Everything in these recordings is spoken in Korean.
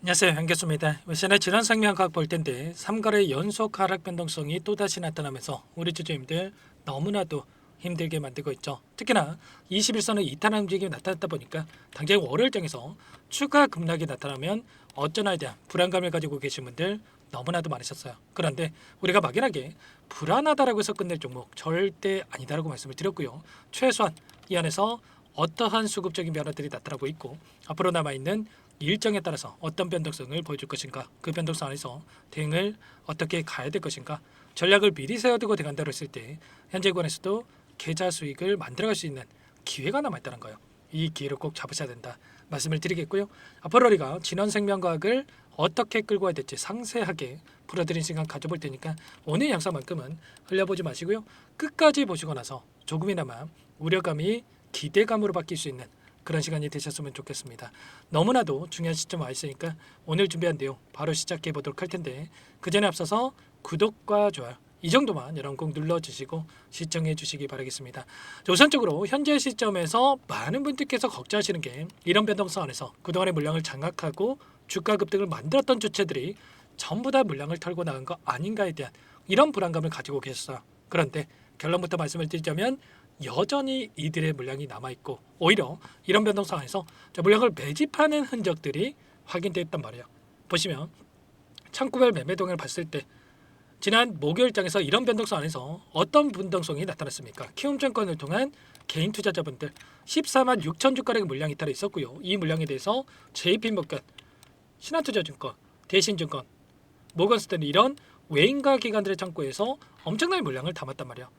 안녕하세요. 한교수입니다. 시간에 질환생명과학 볼 텐데 3거래 연속 하락 변동성이 또다시 나타나면서 우리 주주님들 너무나도 힘들게 만들고 있죠. 특히나 21선의 이탈한 움직임이 나타났다 보니까 당장 월요일장에서 추가 급락이 나타나면 어쩌나에 대한 불안감을 가지고 계신 분들 너무나도 많으셨어요. 그런데 우리가 막연하게 불안하다라고 해서 끝낼 종목 절대 아니다라고 말씀을 드렸고요. 최소한 이 안에서 어떠한 수급적인 변화들이 나타나고 있고 앞으로 남아있는 일정에 따라서 어떤 변동성을 보여줄 것인가, 그 변동성 안에서 대응을 어떻게 가야 될 것인가, 전략을 미리 세워두고 대응한다고 했을 때 현재 구간에서도 계좌 수익을 만들어갈 수 있는 기회가 남아있다는 거예요. 이 기회를 꼭 잡으셔야 된다 말씀을 드리겠고요. 앞으로 우리가 진원생명과학을 어떻게 끌고 와야 될지 상세하게 풀어드린 시간 가져볼 테니까 오늘 영상만큼은 흘려보지 마시고요. 끝까지 보시고 나서 조금이나마 우려감이 기대감으로 바뀔 수 있는 그런 시간이 되셨으면 좋겠습니다. 너무나도 중요한 시점 와 있으니까 오늘 준비한 내용 바로 시작해 보도록 할 텐데 그 전에 앞서서 구독과 좋아요 이 정도만 여러분 꼭 눌러주시고 시청해 주시기 바라겠습니다. 우선적으로 현재 시점에서 많은 분들께서 걱정하시는 게 이런 변동성 안에서 그동안의 물량을 장악하고 주가 급등을 만들었던 주체들이 전부 다 물량을 털고 나간 거 아닌가에 대한 이런 불안감을 가지고 계셨어요. 그런데 결론부터 말씀을 드리자면 여전히 이들의 물량이 남아있고 오히려 이런 변동성 안에서 물량을 매집하는 흔적들이 확인됐단 말이에요. 보시면 창구별 매매 동향을 봤을 때 지난 목요일장에서 이런 변동성 안에서 어떤 변동성이 나타났습니까? 키움증권을 통한 개인 투자자분들 14만 6천 주가량의 물량 이탈이 있었고요. 이 물량에 대해서 JP모건, 신한투자증권, 대신증권, 모건스탠리 이런 외인가 기관들의 창구에서 엄청난 물량을 담았단 말이에요.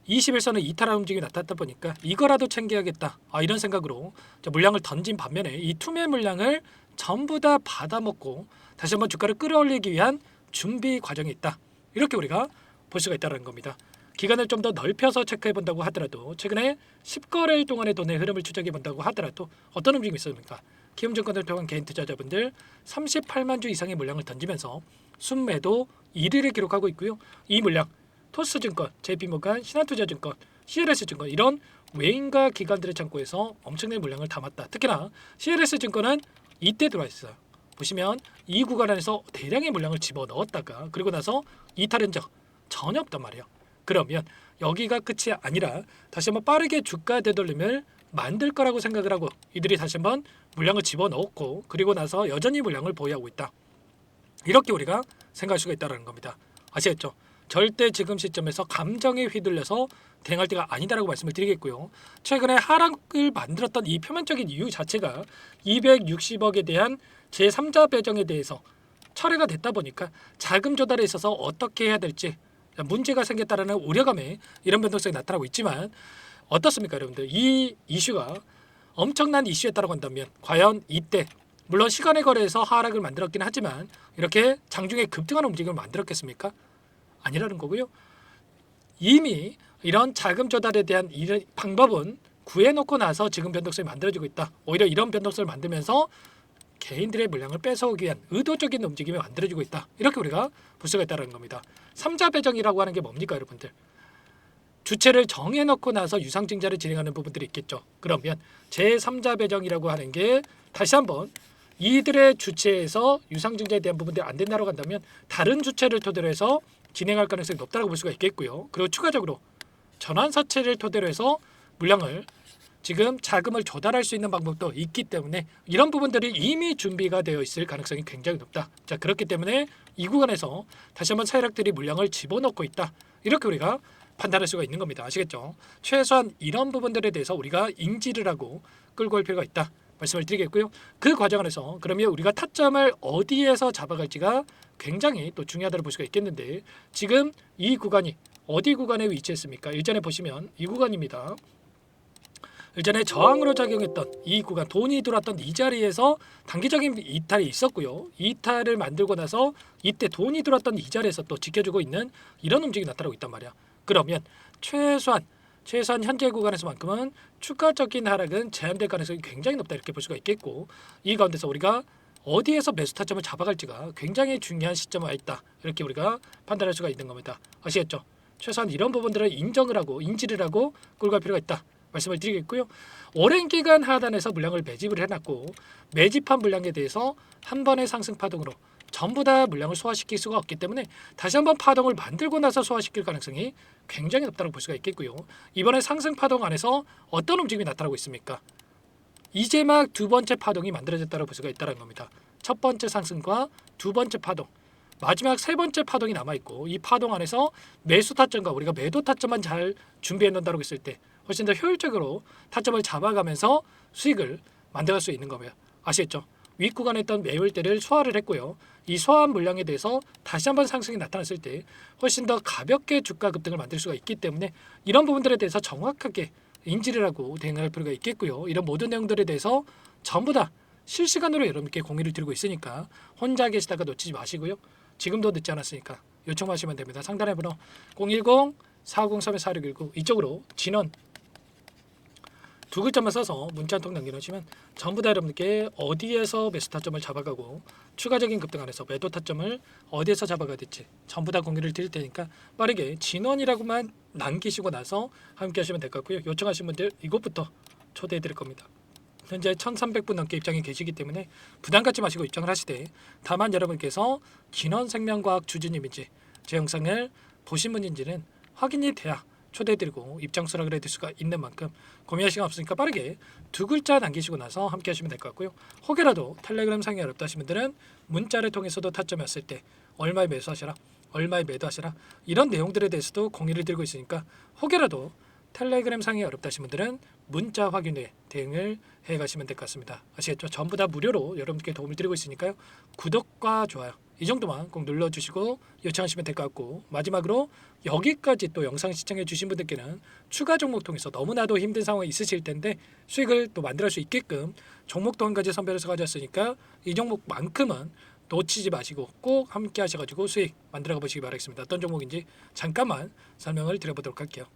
21선의 이탈한 움직임이 나타났다 보니까 이거라도 챙겨야겠다 이런 생각으로 물량을 던진 반면에 이 투매 물량을 전부 다 받아먹고 다시 한번 주가를 끌어올리기 위한 준비 과정이 있다. 이렇게 우리가 볼 수가 있다는 겁니다. 기간을 좀 더 넓혀서 체크해 본다고 하더라도 최근에 10거래일 동안의 돈의 흐름을 추적해 본다고 하더라도 어떤 움직임이 있습니까? 키움증권을 통한 개인 투자자분들 38만 주 이상의 물량을 던지면서 순매도 1위를 기록하고 있고요. 이 물량 토스증권, JP모건, 신한투자증권, CLS증권 이런 외인가 기관들의 창고에서 엄청난 물량을 담았다. 특히나 CLS증권은 이때 들어와 있어요. 보시면 이 구간 안에서 대량의 물량을 집어넣었다가 그리고 나서 이탈한 적 전혀 없단 말이에요. 그러면 여기가 끝이 아니라 다시 한번 빠르게 주가 되돌림을 만들 거라고 생각을 하고 이들이 다시 한번 물량을 집어넣었고 그리고 나서 여전히 물량을 보유하고 있다. 이렇게 우리가 생각할 수가 있다는 겁니다. 아시겠죠? 절대 지금 시점에서 감정에 휘둘려서 대응할 때가 아니다라고 말씀을 드리겠고요. 최근에 하락을 만들었던 이 표면적인 이유 자체가 260억에 대한 제3자 배정에 대해서 철회가 됐다 보니까 자금 조달에 있어서 어떻게 해야 될지 문제가 생겼다라는 우려감에 이런 변동성이 나타나고 있지만 어떻습니까 여러분들? 이 이슈가 엄청난 이슈였다고 한다면 과연 이때 물론 시간의 거래에서 하락을 만들었긴 하지만 이렇게 장중에 급등하는 움직임을 만들었겠습니까? 아니라는 거고요. 이미 이런 자금 조달에 대한 방법은 구해놓고 나서 지금 변동성이 만들어지고 있다. 오히려 이런 변동성을 만들면서 개인들의 물량을 뺏어오기 위한 의도적인 움직임이 만들어지고 있다. 이렇게 우리가 볼 수가 있다는 겁니다. 3자 배정이라고 하는 게 뭡니까 여러분들? 주체를 정해놓고 나서 유상증자를 진행하는 부분들이 있겠죠. 그러면 제3자 배정이라고 하는 게 다시 한번 이들의 주체에서 유상증자에 대한 부분들이 안 된다고 한다면 다른 주체를 토대로 해서 진행할 가능성이 높다고 볼 수가 있겠고요. 그리고 추가적으로 전환사채를 토대로 해서 물량을 지금 자금을 조달할 수 있는 방법도 있기 때문에 이런 부분들이 이미 준비가 되어 있을 가능성이 굉장히 높다. 자 그렇기 때문에 이 구간에서 다시 한번 세력들이 물량을 집어넣고 있다. 이렇게 우리가 판단할 수가 있는 겁니다. 아시겠죠? 최소한 이런 부분들에 대해서 우리가 인지를 하고 끌고 갈 필요가 있다. 말씀을 드리겠고요. 그 과정 안에서 그러면 우리가 타점을 어디에서 잡아갈지가 굉장히 또 중요하다고 볼 수가 있겠는데 지금 이 구간이 어디 구간에 위치했습니까? 일전에 보시면 이 구간입니다. 일전에 저항으로 작용했던 이 구간 돈이 들어왔던 이 자리에서 단기적인 이탈이 있었고요. 이탈을 만들고 나서 이때 돈이 들어왔던 이 자리에서 또 지켜주고 있는 이런 움직임이 나타나고 있단 말이야. 그러면 최소한 현재 구간에서만큼은 추가적인 하락은 제한될 가능성이 굉장히 높다 이렇게 볼 수가 있겠고 이 가운데서 우리가 어디에서 매수 타점을 잡아갈지가 굉장히 중요한 시점에 와 있다 이렇게 우리가 판단할 수가 있는 겁니다. 아시겠죠? 최소한 이런 부분들을 인정을 하고 인지를 하고 끌고 갈 필요가 있다 말씀을 드리겠고요. 오랜 기간 하단에서 물량을 매집을 해놨고 매집한 물량에 대해서 한 번의 상승 파동으로 전부 다 물량을 소화시킬 수가 없기 때문에 다시 한번 파동을 만들고 나서 소화시킬 가능성이 굉장히 높다고 볼 수가 있겠고요. 이번에 상승 파동 안에서 어떤 움직임이 나타나고 있습니까? 이제 막 두 번째 파동이 만들어졌다고 볼 수가 있다는 겁니다. 첫 번째 상승과 두 번째 파동, 마지막 세 번째 파동이 남아있고 이 파동 안에서 매수 타점과 우리가 매도 타점만 잘 준비해 놓는다고 했을 때 훨씬 더 효율적으로 타점을 잡아가면서 수익을 만들어갈 수 있는 거고요. 아시겠죠? 윗구간에 있던 매물대를 소화를 했고요. 이 소화한 물량에 대해서 다시 한번 상승이 나타났을 때 훨씬 더 가볍게 주가 급등을 만들 수가 있기 때문에 이런 부분들에 대해서 정확하게 인지를 하고 대응할 필요가 있겠고요. 이런 모든 내용들에 대해서 전부 다 실시간으로 여러분께 공유를 드리고 있으니까 혼자 계시다가 놓치지 마시고요. 지금도 늦지 않았으니까 요청하시면 됩니다. 상단의 번호 010-4503-4619 이쪽으로 진원 두 글자만 써서 문자 한 통 남겨놓으시면 전부 다 여러분께 어디에서 매수 타점을 잡아가고 추가적인 급등 안에서 매도 타점을 어디에서 잡아가야 될지 전부 다 공유를 드릴 테니까 빠르게 진원이라고만 남기시고 나서 함께 하시면 될 것 같고요. 요청하신 분들 이곳부터 초대해 드릴 겁니다. 현재 1300분 넘게 입장이 계시기 때문에 부담 갖지 마시고 입장을 하시되 다만 여러분께서 진원생명과학 주주님인지 제 영상을 보신 분인지는 확인이 돼야 초대해드리고 입장 수락을 해드릴 수가 있는 만큼 고민할 시간 없으니까 빠르게 두 글자 남기시고 나서 함께 하시면 될 것 같고요. 혹여라도 텔레그램 상이 어렵다 하신 분들은 문자를 통해서도 타점이 왔을 때 얼마에 매수하시라 얼마에 매도하시라 이런 내용들에 대해서도 공유를 드리고 있으니까 혹여라도 텔레그램 상이 어렵다 하신 분들은 문자 확인 후에 대응을 해가시면 될 것 같습니다. 아시겠죠? 전부 다 무료로 여러분께 도움을 드리고 있으니까요. 구독과 좋아요 이 정도만 꼭 눌러주시고 요청하시면 될 것 같고 마지막으로 여기까지 또 영상 시청해 주신 분들께는 추가 종목 통해서 너무나도 힘든 상황이 있으실 텐데 수익을 또 만들어 수 있게끔 종목도 한 가지 선별해서 가져왔으니까 이 종목만큼은 놓치지 마시고 꼭 함께 하셔가지고 수익 만들어 보시기 바라겠습니다. 어떤 종목인지 잠깐만 설명을 드려보도록 할게요.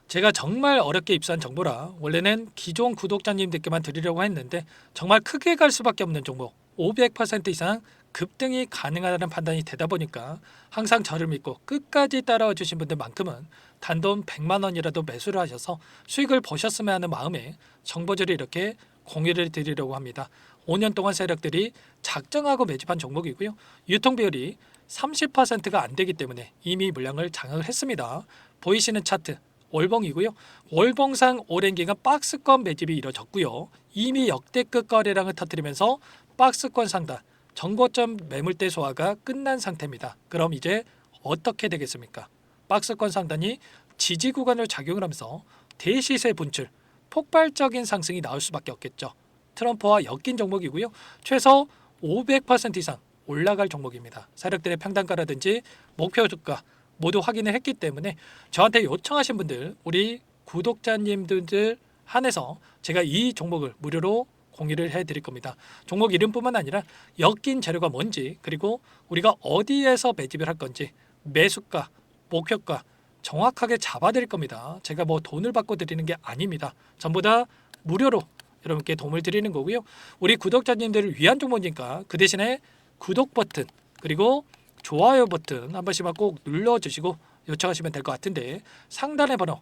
제가 정말 어렵게 입수한 정보라 원래는 기존 구독자님들께만 드리려고 했는데 정말 크게 갈 수밖에 없는 종목 500% 이상 급등이 가능하다는 판단이 되다 보니까 항상 저를 믿고 끝까지 따라와 주신 분들만큼은 단돈 100만 원이라도 매수를 하셔서 수익을 보셨으면 하는 마음에 정보들을 이렇게 공유를 드리려고 합니다. 5년 동안 세력들이 작정하고 매집한 종목이고요. 유통 비율이 30%가 안 되기 때문에 이미 물량을 장악을 했습니다. 보이시는 차트 월봉이고요. 월봉상 오랜 기간 박스권 매집이 이뤄졌고요. 이미 역대급 거래량을 터뜨리면서 박스권 상단 정고점 매물대 소화가 끝난 상태입니다. 그럼 이제 어떻게 되겠습니까? 박스권 상단이 지지 구간을 작용을 하면서 대시세 분출, 폭발적인 상승이 나올 수밖에 없겠죠. 트럼프와 엮인 종목이고요. 최소 500% 이상 올라갈 종목입니다. 세력들의 평단가라든지 목표 주가 모두 확인을 했기 때문에 저한테 요청하신 분들 우리 구독자님들 한해서 제가 이 종목을 무료로 공유를 해드릴 겁니다. 종목 이름뿐만 아니라 엮인 재료가 뭔지 그리고 우리가 어디에서 매집을 할 건지 매수가, 목표가 정확하게 잡아드릴 겁니다. 제가 뭐 돈을 받고 드리는 게 아닙니다. 전부 다 무료로 여러분께 도움을 드리는 거고요. 우리 구독자님들을 위한 종목이니까 그 대신에 구독 버튼 그리고 좋아요 버튼 한 번씩만 꼭 눌러주시고 요청하시면 될 것 같은데 상단의 번호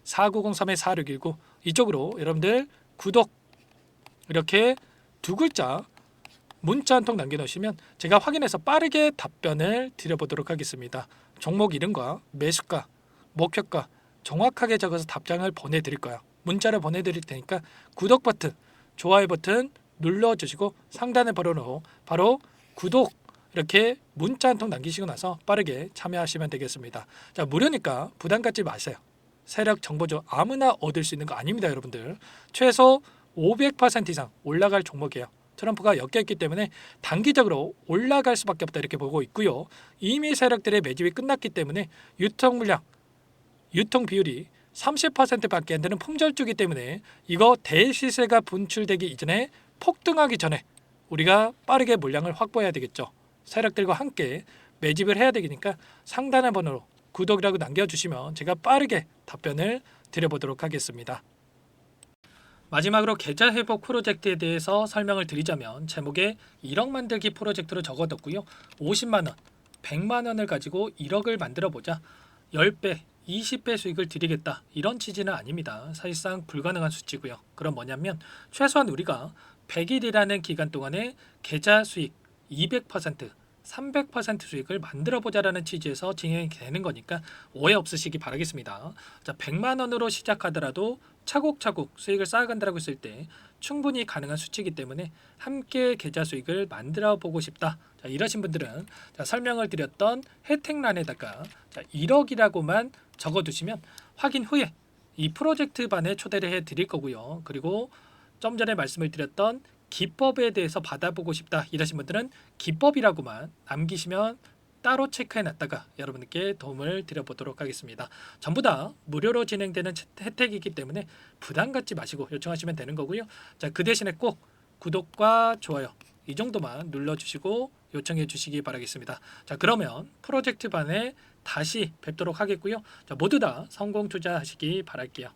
010-4903-4619 이쪽으로 여러분들 구독 이렇게 두 글자 문자 한 통 남겨놓으시면 제가 확인해서 빠르게 답변을 드려보도록 하겠습니다. 종목 이름과 매수가, 목표가 정확하게 적어서 답장을 보내드릴 거예요. 문자를 보내드릴 테니까 구독 버튼, 좋아요 버튼 눌러주시고 상단의 번호로 바로 구독 이렇게 문자 한 통 남기시고 나서 빠르게 참여하시면 되겠습니다. 자, 무료니까 부담 갖지 마세요. 세력 정보죠. 아무나 얻을 수 있는 거 아닙니다, 여러분들. 최소 500% 이상 올라갈 종목이에요. 트럼프가 엮였기 때문에 단기적으로 올라갈 수밖에 없다 이렇게 보고 있고요. 이미 세력들의 매집이 끝났기 때문에 유통 물량, 유통 비율이 30%밖에 안 되는 품절주기 때문에 이거 대시세가 분출되기 이전에 폭등하기 전에 우리가 빠르게 물량을 확보해야 되겠죠. 세력들과 함께 매집을 해야 되니까 상단의 번호로 구독이라고 남겨주시면 제가 빠르게 답변을 드려보도록 하겠습니다. 마지막으로 계좌 회복 프로젝트에 대해서 설명을 드리자면 제목에 1억 만들기 프로젝트로 적어뒀고요. 50만 원, 100만 원을 가지고 1억을 만들어 보자. 10배, 20배 수익을 드리겠다 이런 취지는 아닙니다. 사실상 불가능한 수치고요. 그럼 뭐냐면 최소한 우리가 100일이라는 기간 동안에 계좌 수익 200%, 300% 수익을 만들어 보자라는 취지에서 진행이 되는 거니까 오해 없으시기 바라겠습니다. 자, 100만 원으로 시작하더라도 차곡차곡 수익을 쌓아간다고 했을 때 충분히 가능한 수치이기 때문에 함께 계좌 수익을 만들어 보고 싶다. 자, 이러신 분들은 자, 설명을 드렸던 혜택란에다가 자, 1억이라고만 적어두시면 확인 후에 이 프로젝트 반에 초대를 해 드릴 거고요. 그리고 좀 전에 말씀을 드렸던 기법에 대해서 받아보고 싶다 이러신 분들은 기법이라고만 남기시면 따로 체크해 놨다가 여러분께 도움을 드려보도록 하겠습니다. 전부 다 무료로 진행되는 혜택이기 때문에 부담 갖지 마시고 요청하시면 되는 거고요. 자, 그 대신에 꼭 구독과 좋아요 이 정도만 눌러주시고 요청해 주시기 바라겠습니다. 자, 그러면 프로젝트 반에 다시 뵙도록 하겠고요. 자, 모두 다 성공 투자하시기 바랄게요.